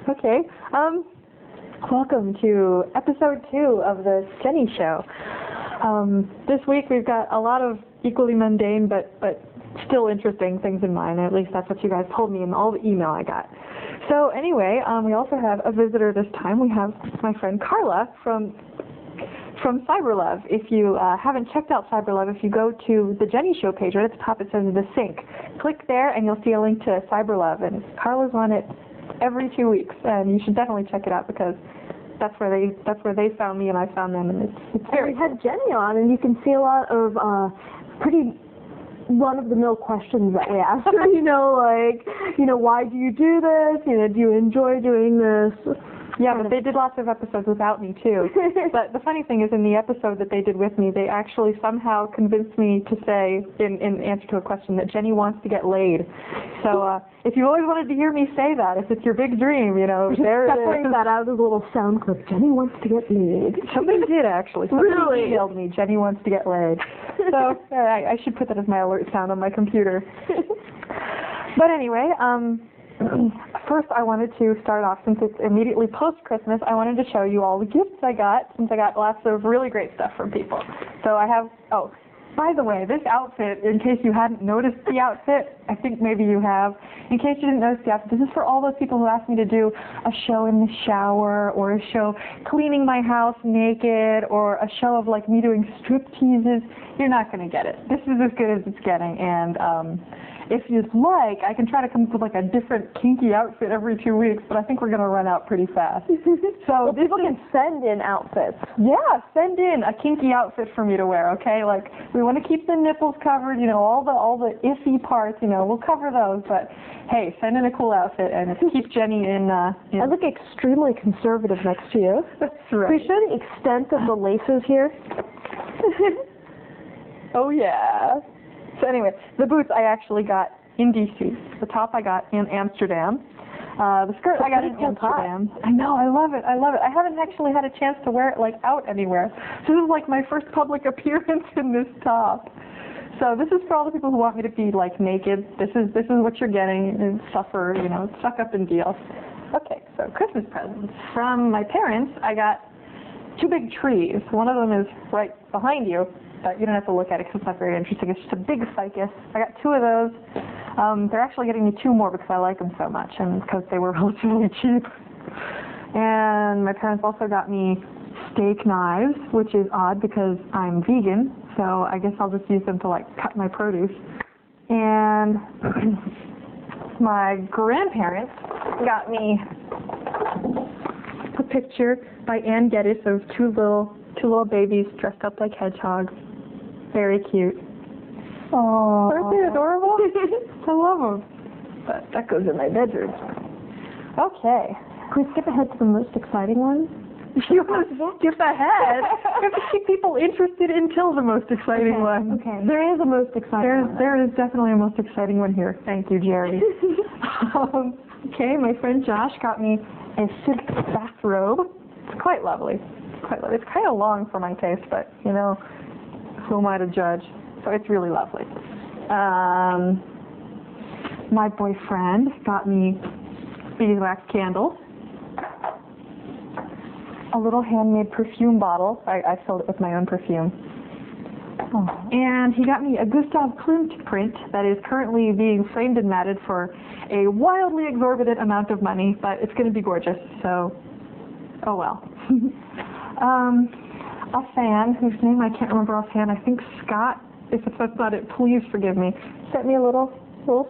Okay. Welcome to episode 2 of the Jenni Show. This week we've got a lot of equally mundane but still interesting things in mind. At least that's what you guys told me in all the email I got. So anyway, we also have a visitor this time. We have my friend Carla from CyberLove. If you haven't checked out CyberLove, if you go to the JenniSHOW page, right at the top it says The Sync. Click there and you'll see a link to CyberLove, and Carla's on it every 2 weeks, and you should definitely check it out because that's where they found me and I found them, and it's very. We had Jenni on, and you can see a lot of pretty run-of-the-mill questions that we asked her. Why do you do this? Do you enjoy doing this? Yeah, but they did lots of episodes without me, too. But the funny thing is, in the episode that they did with me, they actually somehow convinced me to say, in answer to a question, that Jenni wants to get laid. So if you always wanted to hear me say that, if it's your big dream, there it is. Separating that out as a little sound clip. Jenni wants to get laid. Somebody did, actually. Somebody Really? emailed me, Jenni wants to get laid. So I should put that as my alert sound on my computer. But anyway, first, I wanted to start off, since it's immediately post-Christmas, I wanted to show you all the gifts I got, since I got lots of really great stuff from people. So I have, by the way, this outfit, in case you hadn't noticed the outfit, I think maybe you have, in case you didn't notice the outfit, this is for all those people who asked me to do a show in the shower, or a show cleaning my house naked, or a show of me doing strip teases. You're not going to get it. This is as good as it's getting, and if you'd like, I can try to come up with a different kinky outfit every 2 weeks, but I think we're going to run out pretty fast. So people can send in outfits. Yeah, send in a kinky outfit for me to wear, okay? We want to keep the nipples covered, all the iffy parts, we'll cover those, but hey, send in a cool outfit and keep Jenni in. I look extremely conservative next to you. That's right. Can we show the extent of the laces here? Oh yeah. So anyway, the boots I actually got in DC. The top I got in Amsterdam. The skirt I got in Amsterdam. I know, I love it. I haven't actually had a chance to wear it out anywhere. So this is my first public appearance in this top. So this is for all the people who want me to be naked. This is what you're getting, and suffer, suck up and deal. Okay, so Christmas presents. From my parents, I got 2 big trees. One of them is right behind you. But you don't have to look at it because it's not very interesting. It's just a big ficus. I got 2 of those. They're actually getting me 2 more because I like them so much and because they were relatively cheap. And my parents also got me steak knives, which is odd because I'm vegan, so I guess I'll just use them to cut my produce. And my grandparents got me a picture by Ann Geddes of two little babies dressed up like hedgehogs. Very cute. Aww. Aren't they adorable? I love them. But that goes in my bedroom. Okay. Can we skip ahead to the most exciting one? You want to skip ahead? We have to keep people interested until the most exciting one. Okay. There is a most exciting one. There is definitely a most exciting one here. Thank you, Jerry. Okay, my friend Josh got me a silk bathrobe. It's quite lovely. It's kind of long for my taste, but who am I to judge? So it's really lovely. My boyfriend got me beeswax candles, a little handmade perfume bottle. I filled it with my own perfume. Oh. And he got me a Gustav Klimt print that is currently being framed and matted for a wildly exorbitant amount of money, but it's going to be gorgeous, so oh well. A fan, whose name I can't remember offhand, I think Scott, if that's not it, please forgive me, sent me a little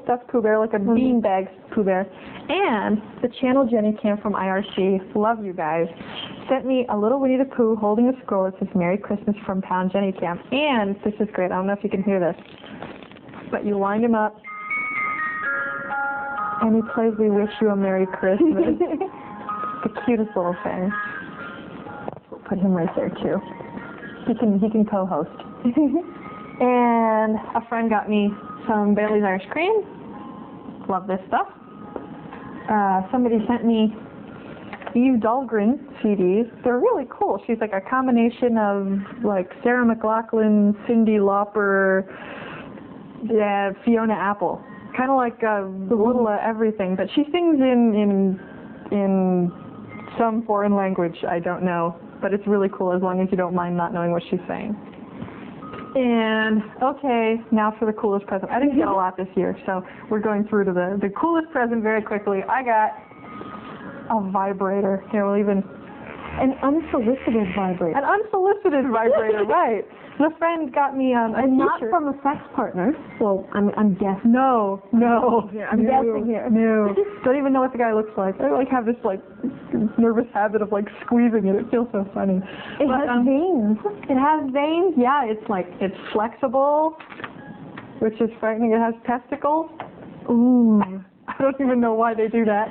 stuffed Pooh Bear, like a beanbag Pooh Bear. And the channel JenniCam from IRC, love you guys, sent me a little Winnie the Pooh holding a scroll that says Merry Christmas from Pound JenniCam. And this is great, I don't know if you can hear this, but you wind him up and he plays We Wish You a Merry Christmas. The cutest little thing. We'll put him right there too. He can co-host. And a friend got me some Bailey's Irish Cream. Love this stuff. Somebody sent me Eve Dahlgren CDs. They're really cool. She's a combination of Sarah McLachlan, Cyndi Lauper, Fiona Apple. Kind of like a little everything. But she sings in in some foreign language. I don't know, but it's really cool as long as you don't mind not knowing what she's saying. And okay, now for the coolest present. I didn't get a lot this year, so we're going through to the coolest present very quickly. I got a vibrator. Here, we'll even... An unsolicited vibrator. An unsolicited vibrator, right. The friend got me a And not t-shirt. from a sex partner. Well, I'm guessing. No. Yeah, I'm guessing here. No. Don't even know what the guy looks like. I like have this like nervous habit of like squeezing it. It feels so funny. It has veins. It has veins. Yeah, it's flexible, which is frightening. It has testicles. Ooh. I don't even know why they do that,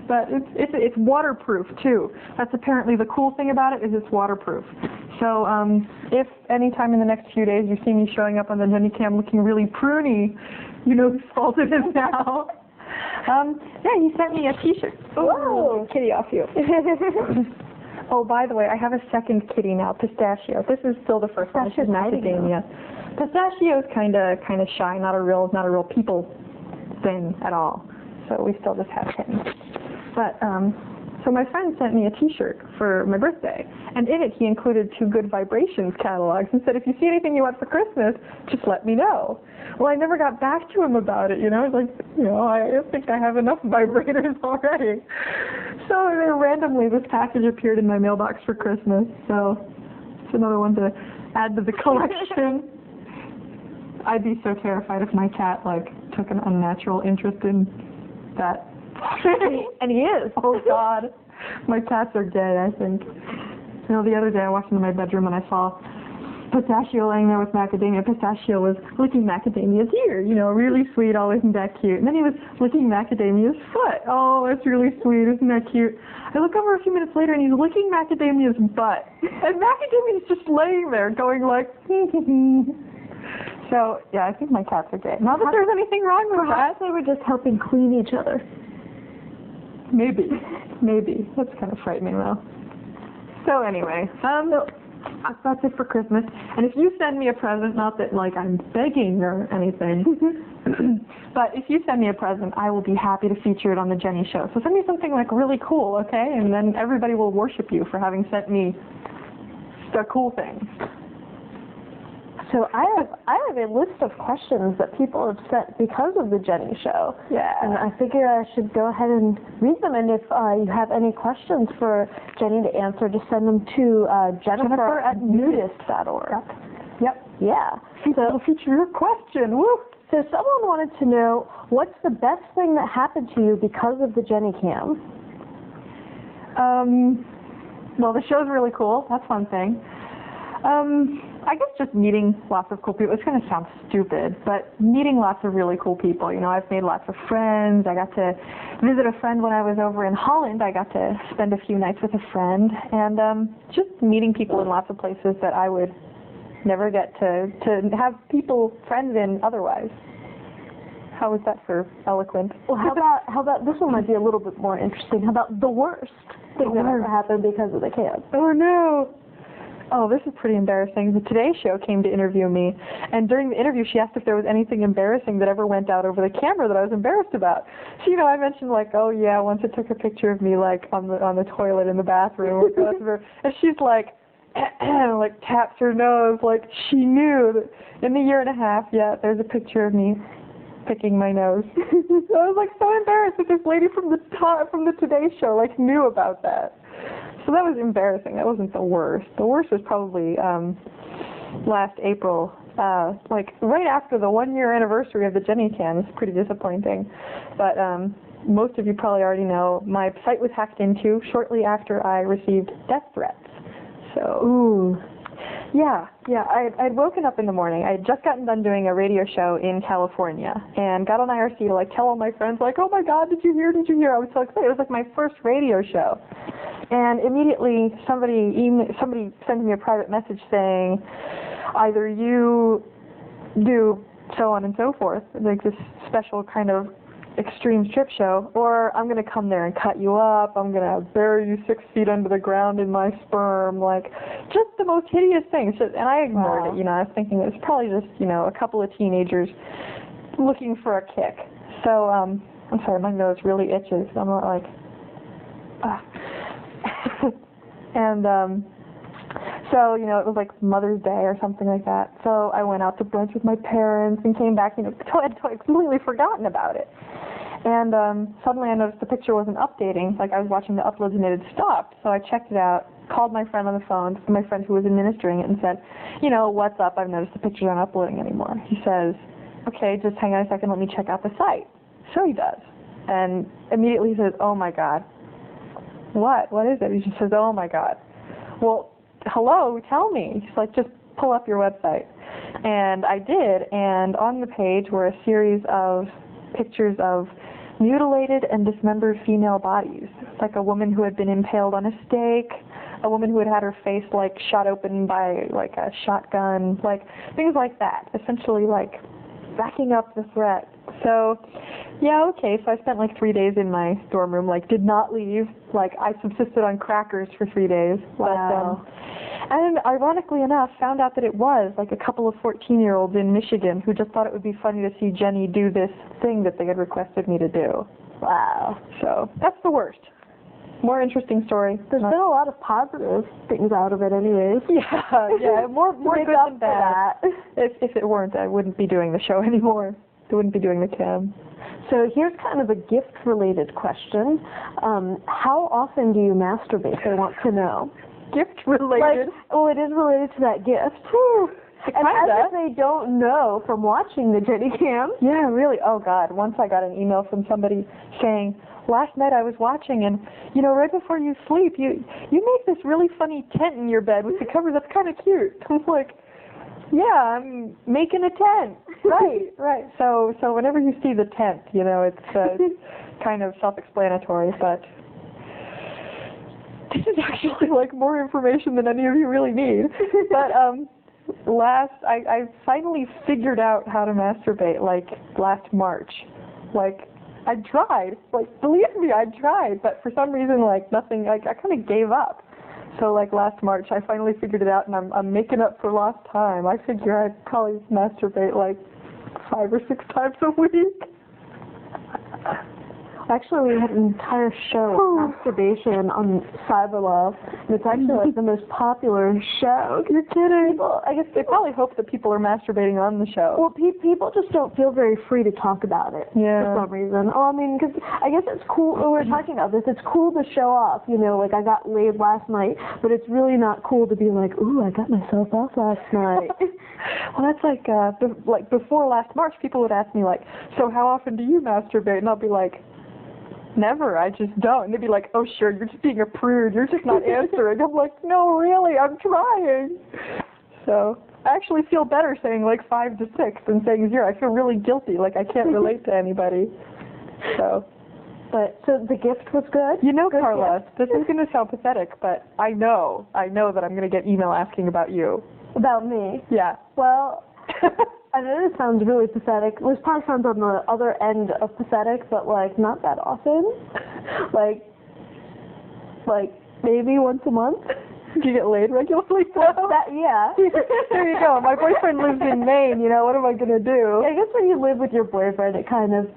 but it's waterproof too. That's apparently the cool thing about it is it's waterproof. So if any time in the next few days you see me showing up on the JenniCam looking really pruny, you know whose fault it is now. Yeah, he sent me a t-shirt. Whoa. Kitty off you. Oh, by the way, I have a second kitty now, Pistachio. This is still the first one. This is macadamia. Pistachio is kind of shy, not a real people thing at all. So we still just have kittens. But so my friend sent me a t-shirt for my birthday, and in it he included 2 Good Vibrations catalogs and said, if you see anything you want for Christmas, just let me know. Well, I never got back to him about it, you know. It's like, you know, I think I have enough vibrators already. So randomly this package appeared in my mailbox for Christmas, so it's another one to add to the collection. I'd be so terrified if my cat, like, took an unnatural interest in that. And he is. Oh, God. My cats are gay, I think. You know, the other day I walked into my bedroom and I saw Pistachio laying there with Macadamia. Pistachio was licking Macadamia's ear, you know, really sweet, oh, isn't that cute? And then he was licking Macadamia's foot. Oh, that's really sweet, isn't that cute? I look over a few minutes later and he's licking Macadamia's butt. And Macadamia's just laying there going like, So, yeah, I think my cats are gay. Not that there's anything wrong with that. Perhaps they were just helping clean each other. Maybe. That's kind of frightening, though. So anyway, that's it for Christmas. And if you send me a present, not that, like, I'm begging or anything, but if you send me a present, I will be happy to feature it on the JenniSHOW. So send me something, like, really cool, okay? And then everybody will worship you for having sent me a cool thing. So I have a list of questions that people have sent because of the JenniSHOW. Yeah. And I figure I should go ahead and read them. And if you have any questions for Jenni to answer, just send them to Jennifer@nudist.org. Yep. Yeah. So feature your question. Woo! So someone wanted to know, what's the best thing that happened to you because of the JenniCam? Well, the show's really cool. That's one thing. I guess just meeting lots of cool people. It's going to sound stupid, but meeting lots of really cool people. You know, I've made lots of friends. I got to visit a friend when I was over in Holland. I got to spend a few nights with a friend, and just meeting people in lots of places that I would never get to have people friends in otherwise. How was that for eloquent? Well, how about this one might be a little bit more interesting. How about the worst thing that ever happened because of the cam? Oh no. Oh, this is pretty embarrassing. The Today Show came to interview me, and during the interview she asked if there was anything embarrassing that ever went out over the camera that I was embarrassed about. So, you know, I mentioned like, oh yeah, once it took a picture of me like on the toilet in the bathroom, and she's like, like taps her nose like she knew that in the year and a half, yeah, there's a picture of me picking my nose. I was like so embarrassed that this lady from the Today Show like knew about that. So that was embarrassing. That wasn't the worst. The worst was probably last April, like right after the 1-year anniversary of the JenniCam. It's pretty disappointing. But most of you probably already know my site was hacked into shortly after I received death threats. So, ooh. Yeah, I'd woken up in the morning. I had just gotten done doing a radio show in California and got on IRC to like tell all my friends like, oh my God, did you hear? I was so excited. It was like my first radio show. And immediately somebody sent me a private message saying, either you do so on and so forth, like this special kind of extreme strip show, or I'm going to come there and cut you up, I'm going to bury you 6 feet under the ground in my sperm, like, just the most hideous things. And I ignored it, you know, I was thinking it was probably just, you know, a couple of teenagers looking for a kick. So, I'm sorry, my nose really itches. I'm not like, And so, you know, it was like Mother's Day or something like that. So I went out to brunch with my parents and came back, you know, I'd completely forgotten about it. And suddenly I noticed the picture wasn't updating. Like, I was watching the uploads and it had stopped. So I checked it out, called my friend on the phone, my friend who was administering it, and said, you know, what's up? I've noticed the pictures aren't uploading anymore. He says, okay, just hang on a second, let me check out the site. So he does. And immediately he says, oh my God. What? What is it? He just says, oh my God. Well, hello, tell me. He's like, just pull up your website. And I did, and on the page were a series of pictures of mutilated and dismembered female bodies. Like a woman who had been impaled on a stake, a woman who had had her face like shot open by like a shotgun, like things like that. Essentially like backing up the threat. So, yeah, okay, so I spent like 3 days in my dorm room, like did not leave, like I subsisted on crackers for 3 days. Wow. And ironically enough, found out that it was like a couple of 14-year-olds in Michigan who just thought it would be funny to see Jenni do this thing that they had requested me to do. Wow. So, that's the worst. More interesting story. There's been a lot of positive things out of it anyways. Yeah, more good than bad. That. If it weren't, I wouldn't be doing the show anymore. I wouldn't be doing the cam. So here's kind of a gift-related question. How often do you masturbate? I want to know. Gift-related? Well, it is related to that gift. And as if they don't know from watching the JenniCam. Yeah, really. Oh, God. Once I got an email from somebody saying, last night I was watching and, you know, right before you sleep, you make this really funny tent in your bed with the covers. That's kind of cute. I'm like, yeah, I'm making a tent. Right. So whenever you see the tent, you know, it's kind of self-explanatory, but this is actually like more information than any of you really need. But I finally figured out how to masturbate like last March. Like I tried, like believe me, I tried, but for some reason like nothing, like I kind of gave up. So like last March I finally figured it out and I'm making up for lost time. I figure I'd probably masturbate like 5 or 6 times a week. Actually, we had an entire show on masturbation on Cyberlove, and it's actually like the most popular show. You're kidding. I guess they probably hope that people are masturbating on the show. Well, people just don't feel very free to talk about it for some reason. Oh, I mean, because I guess it's cool, when we're talking about this, it's cool to show off, you know, like I got laid last night, but it's really not cool to be like, ooh, I got myself off last night. Well, that's like before last March, people would ask me like, so how often do you masturbate? And I'll be like, never, I just don't. And they'd be like, oh sure, you're just being a prude, you're just not answering. I'm like, no really, I'm trying. So I actually feel better saying like 5 to 6 than saying 0. I feel really guilty, like I can't relate to anybody. So the gift was good? You know, good Carla, gift. This is going to sound pathetic, but I know that I'm going to get email asking about you. About me? Yeah. Well, I know this sounds really pathetic. This probably sounds on the other end of pathetic, but like not that often. like maybe once a month. Do you get laid regularly? Yeah. There you go. My boyfriend lives in Maine. You know, what am I gonna do? I guess when you live with your boyfriend, it kind of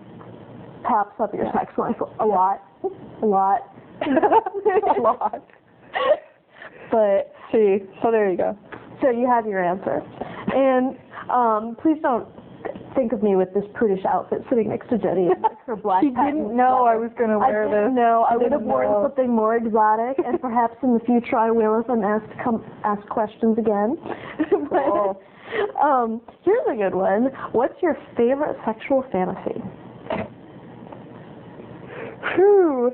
pops up your sex life a lot. A lot. But see, so there you go. So you have your answer. And please don't think of me with this prudish outfit sitting next to Jenni in like her black She didn't know I was going to wear this. No, I would have worn something more exotic, and perhaps in the future I will if I'm asked to come ask questions again. But, here's a good one. What's your favorite sexual fantasy? Whew.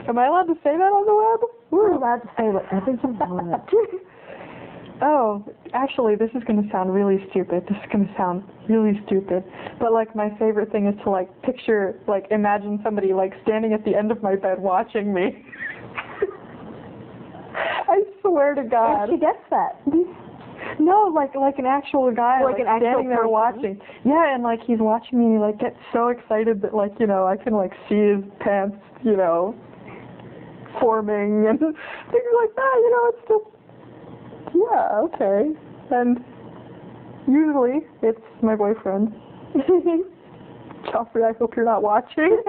Am I allowed to say that on the web? We're allowed to say whatever you want. Oh, actually, this is going to sound really stupid. But, like, my favorite thing is to, like, picture, like, imagine somebody, like, standing at the end of my bed watching me. I swear to God. And she gets that. No, like an actual guy, like an actual standing there watching. Yeah, and, like, he's watching me, and he, like, gets so excited that, like, you know, I can, like, see his pants, you know, forming and things like that, you know, it's just, yeah, okay. And usually it's my boyfriend. Joffrey, I hope you're not watching.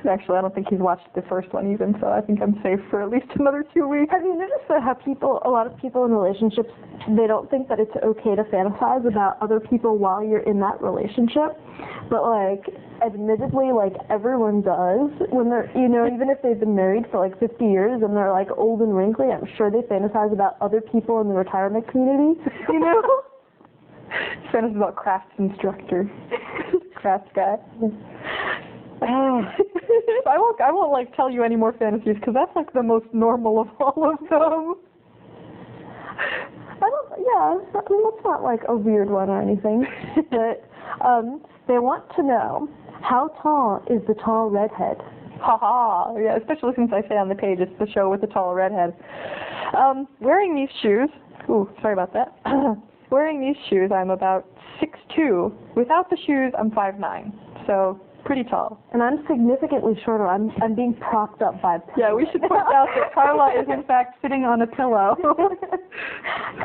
Actually, I don't think he's watched the first one even, so I think I'm safe for at least another 2 weeks. Have you noticed that how a lot of people in relationships, they don't think that it's okay to fantasize about other people while you're in that relationship? But, like, admittedly, like, everyone does when they're, you know, even if they've been married for, like, 50 years and they're, like, old and wrinkly, I'm sure they fantasize about other people in the retirement community, you know? Fantasize about crafts instructor. Crafts guy. I won't like tell you any more fantasies because that's like the most normal of all of them. I mean that's not like a weird one or anything, but they want to know, how tall is the tall redhead? Haha, yeah, especially since I say on the page it's the show with the tall redhead. Wearing these shoes, ooh, sorry about that. Wearing these shoes, I'm about 6'2". Without the shoes, I'm 5'9". So pretty tall. And I'm significantly shorter. I'm being propped up by a pillow. Yeah, we should point out that Carla is in fact sitting on a pillow.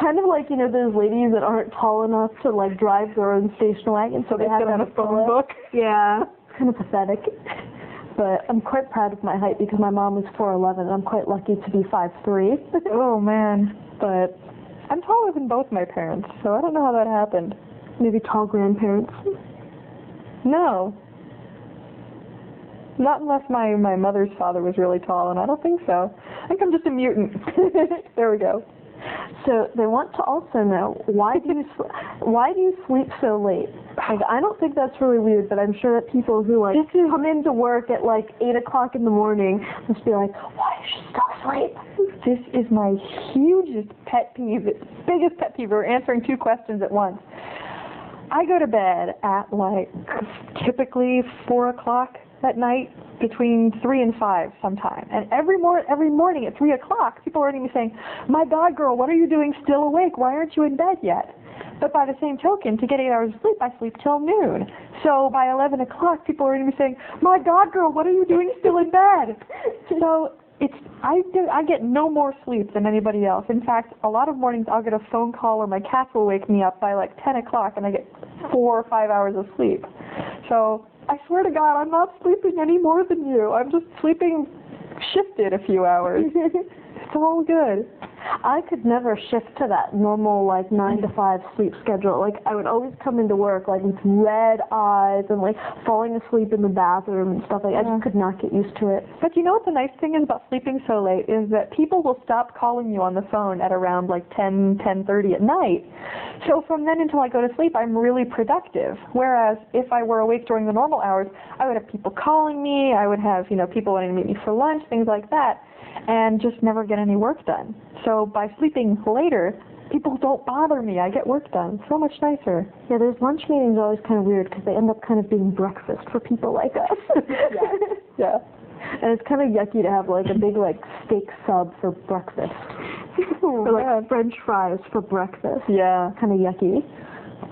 Kind of like, you know, those ladies that aren't tall enough to like drive their own station wagon, so they have sit on a phone book. Yeah, kind of pathetic. But I'm quite proud of my height because my mom is 4'11", and I'm quite lucky to be 5'3". Oh man, but I'm taller than both my parents, so I don't know how that happened. Maybe tall grandparents. No. Not unless my mother's father was really tall, and I don't think so. I think I'm just a mutant. There we go. So they want to also know, why do you sleep so late? Like, I don't think that's really weird, but I'm sure that people who like come into work at like 8 o'clock in the morning must be like, why is she still asleep? This is my hugest pet peeve, biggest pet peeve. We're answering 2 questions at once. I go to bed at like typically 4 o'clock at night, between 3 and 5 sometime. And every morning at 3 o'clock, people are already saying, my God, girl, what are you doing still awake? Why aren't you in bed yet? But by the same token, to get 8 hours of sleep, I sleep till noon. So by 11 o'clock, people are already saying, my God, girl, what are you doing still in bed? So I get no more sleep than anybody else. In fact, a lot of mornings I'll get a phone call or my cats will wake me up by like 10 o'clock and I get 4 or 5 hours of sleep. So I swear to God, I'm not sleeping any more than you. I'm just sleeping shifted a few hours. It's all good. I could never shift to that normal, like, 9 to 5 sleep schedule. Like, I would always come into work, like, with red eyes and, like, falling asleep in the bathroom and stuff like that. I just could not get used to it. But you know what the nice thing is about sleeping so late is that people will stop calling you on the phone at around, like, 10:30 at night. So from then until I go to sleep, I'm really productive. Whereas if I were awake during the normal hours, I would have people calling me, I would have, you know, people wanting to meet me for lunch, things like that, and just never get any work done. So by sleeping later, people don't bother me. I get work done. So much nicer. Yeah, those lunch meetings are always kind of weird because they end up kind of being breakfast for people like us. Yeah. And it's kind of yucky to have like a big like steak sub for breakfast. Or like French fries for breakfast. Yeah. Kind of yucky.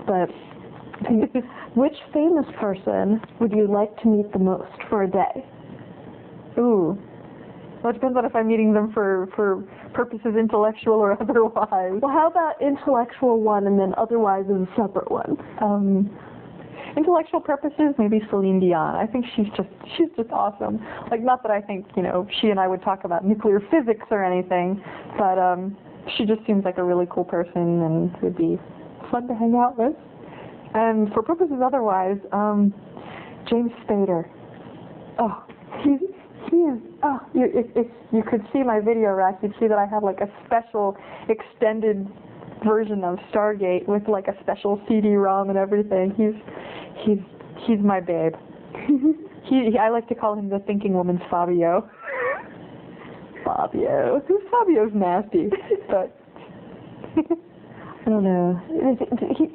But which famous person would you like to meet the most for a day? Ooh. Well, it depends on if I'm meeting them for purposes intellectual or otherwise. Well, how about intellectual one and then otherwise is a separate one? Intellectual purposes, maybe Celine Dion. I think she's just awesome. Like, not that I think, you know, she and I would talk about nuclear physics or anything, but she just seems like a really cool person and would be fun to hang out with. And for purposes otherwise, James Spader. Oh, if you could see my video rack, you'd see that I have like a special extended version of Stargate with like a special CD-ROM and everything. He's my babe. I like to call him the thinking woman's Fabio. Fabio. Fabio's nasty, but I don't know.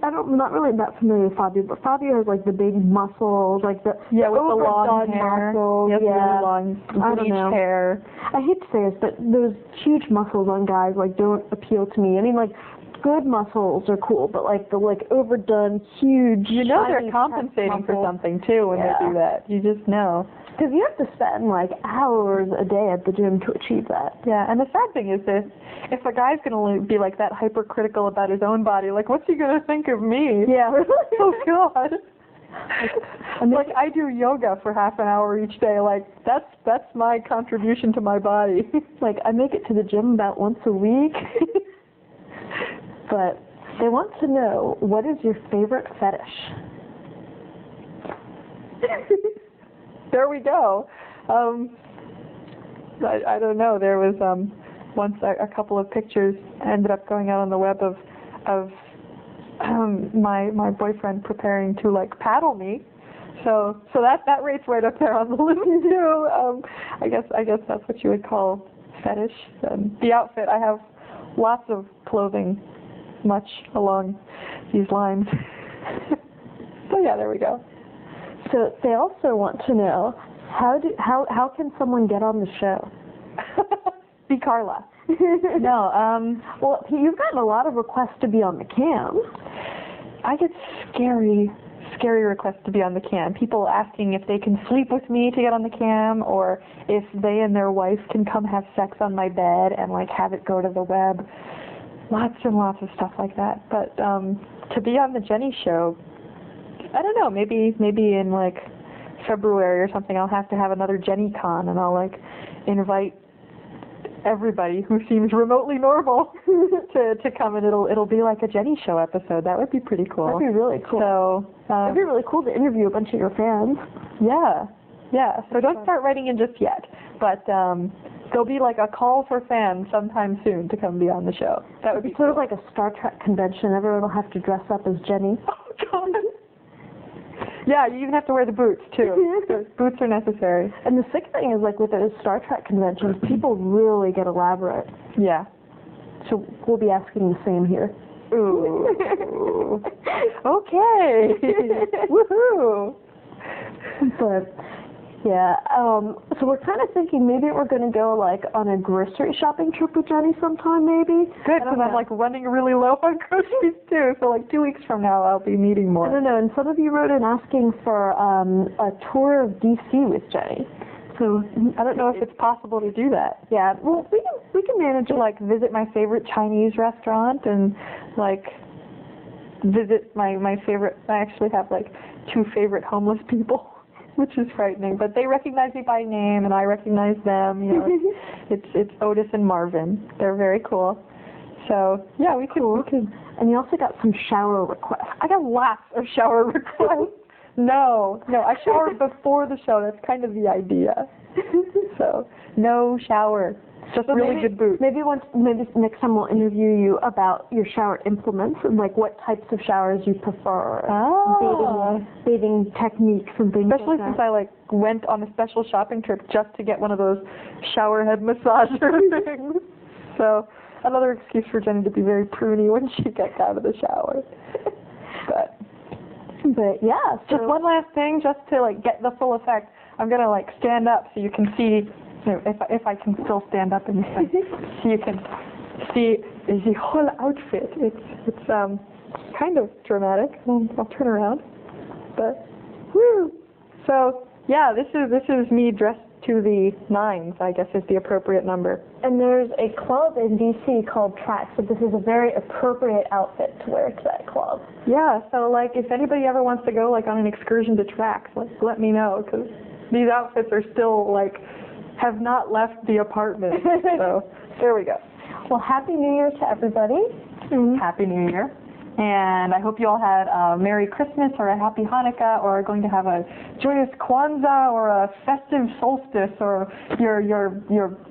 I'm not really that familiar with Fabio, but Fabio has like the big muscles, like the with the long hair. Muscles. Really long bleached hair. I hate to say this, but those huge muscles on guys like don't appeal to me. I mean, like good muscles are cool, but like the like overdone, huge. You know they're compensating for something too when they do that. You just know. Because you have to spend like hours a day at the gym to achieve that. Yeah, and the sad thing is that if a guy's going to be like that hypercritical about his own body, like what's he going to think of me? Yeah. Oh God. Like I do yoga for half an hour each day. Like that's my contribution to my body. Like I make it to the gym about once a week. But they want to know, what is your favorite fetish? There we go. I don't know. There was once a couple of pictures ended up going out on the web of my boyfriend preparing to like paddle me. So that rates right up there on the list too. I guess that's what you would call fetish. And the outfit, I have lots of clothing much along these lines. So yeah, there we go. So they also want to know, how can someone get on the show? Be Carla. No, well, you've gotten a lot of requests to be on the cam. I get scary requests to be on the cam. People asking if they can sleep with me to get on the cam, or if they and their wife can come have sex on my bed and like have it go to the web. Lots and lots of stuff like that. But to be on the Jenni Show, I don't know, maybe in like February or something, I'll have to have another JenniCon, and I'll like invite everybody who seems remotely normal to come, and it'll be like a JenniSHOW episode. That would be pretty cool. That'd be really cool. So it'd be really cool to interview a bunch of your fans. Yeah. So don't start writing in just yet, but there'll be like a call for fans sometime soon to come be on the show. That would be sort of like a Star Trek convention. Everyone will have to dress up as Jenni. Oh God. Yeah, you even have to wear the boots too. Boots are necessary. And the sick thing is, like with those Star Trek conventions, people really get elaborate. Yeah. So we'll be asking the same here. Ooh. Okay. Woohoo. But yeah, so we're kind of thinking maybe we're going to go like on a grocery shopping trip with Jenni sometime, maybe. Good, because I'm like running really low on groceries too. So like 2 weeks from now, I'll be needing more. I don't know. And some of you wrote in asking for a tour of DC with Jenni. So I don't know if it's possible to do that. Yeah, well, we can manage to like visit my favorite Chinese restaurant and like visit my favorite. I actually have like 2 favorite homeless people, which is frightening, but they recognize me by name and I recognize them. You know, it's Otis and Marvin. They're very cool. So yeah, we could. And you also got some shower requests. I got lots of shower requests. No, I showered before the show. That's kind of the idea. So no shower, just really good boots. Maybe next time we'll interview you about your shower implements and like what types of showers you prefer. Bathing techniques and things. Especially like that. since I like went on a special shopping trip just to get one of those shower head massager things. So another excuse for Jenni to be very pruny when she gets out of the shower. But yeah, so just one last thing, just to like get the full effect. I'm gonna like stand up so you can see, you know, if I can still stand up in this thing, so you can see the whole outfit. It's kind of dramatic. I'll turn around, but woo. So yeah, this is me dressed to the nines, I guess is the appropriate number. And there's a club in DC called Tracks, but this is a very appropriate outfit to wear to that club. Yeah, so like if anybody ever wants to go like on an excursion to Tracks, like let me know, because these outfits are still like have not left the apartment. So there we go. Well, Happy New Year to everybody. Mm-hmm. Happy New Year. And I hope you all had a Merry Christmas or a Happy Hanukkah, or are going to have a joyous Kwanzaa or a festive solstice or your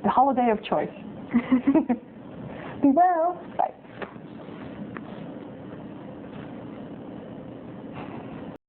holiday of choice. Be well.